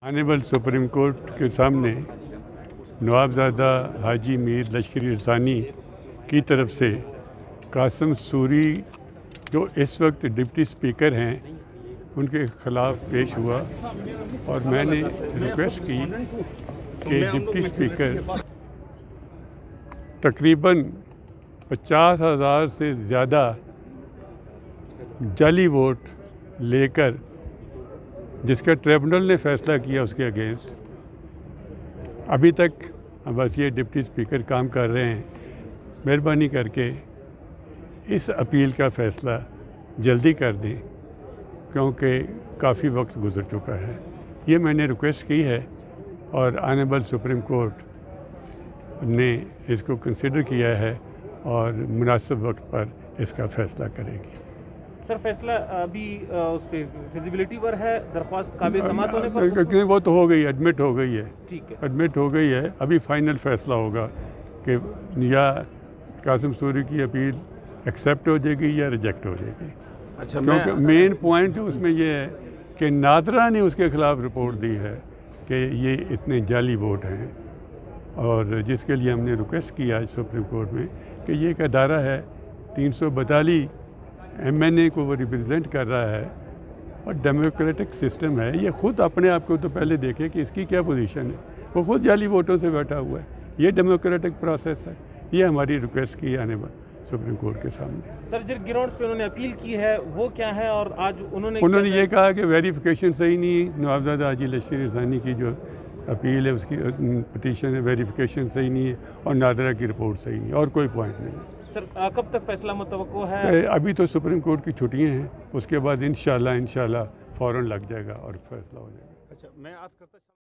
Honourable supreme court के सामने नवाबजादा हाजी मीर लश्करी रसानी की तरफ से कासिम सूरी जो इस वक्त डिप्टी स्पीकर हैं उनके ख़िलाफ़ पेश हुआ और मैंने रिक्वेस्ट की कि डिप्टी स्पीकर तकरीबन 50,000 से ज़्यादा जाली वोट लेकर जिसका ट्रिब्यूनल ने फ़ैसला किया उसके अगेंस्ट अभी तक बस ये डिप्टी स्पीकर काम कर रहे हैं। मेहरबानी करके इस अपील का फ़ैसला जल्दी कर दें क्योंकि काफ़ी वक्त गुज़र चुका है। ये मैंने रिक्वेस्ट की है और ऑनरेबल सुप्रीम कोर्ट ने इसको कंसिडर किया है और मुनासिब वक्त पर इसका फ़ैसला करेगी। सर फैसला अभी उस पर फिजिबिलिटी पर है, दरख्वास्त काबिल समाअत होने पर वो तो हो गई, एडमिट हो गई है। ठीक है, एडमिट हो गई है। अभी फाइनल फ़ैसला होगा कि या कासिम सूरी की अपील एक्सेप्ट हो जाएगी या रिजेक्ट हो जाएगी। अच्छा, क्योंकि मेन पॉइंट उसमें ये है कि नादरा ने उसके ख़िलाफ़ रिपोर्ट दी है कि ये इतने जाली वोट हैं और जिसके लिए हमने रिक्वेस्ट की आज सुप्रीम कोर्ट में कि ये एक अदारा है 342 MNA को वो रिप्रेजेंट कर रहा है और डेमोक्रेटिक सिस्टम है। ये ख़ुद अपने आप को तो पहले देखे कि इसकी क्या पोजीशन है। वो ख़ुद जाली वोटों से बैठा हुआ है। ये डेमोक्रेटिक प्रोसेस है। ये हमारी रिक्वेस्ट की आने सुप्रीम कोर्ट के सामने। सर जिन ग्राउंड्स पे उन्होंने अपील की है वो क्या है और आज उन्होंने ये कहा कि वेरिफिकेशन सही नहीं है। नवाबजादा हाजी लश्करी रसानी की जो अपील है उसकी पटिशन है, वेरिफिकेशन सही नहीं है और नादरा की रिपोर्ट सही नहीं है और कोई पॉइंट नहीं है। सर कब तक फैसला मुतवक्को है? अभी तो सुप्रीम कोर्ट की छुट्टियां हैं, उसके बाद इंशाल्लाह फ़ौरन लग जाएगा और फैसला हो जाएगा। अच्छा, मैं आज करता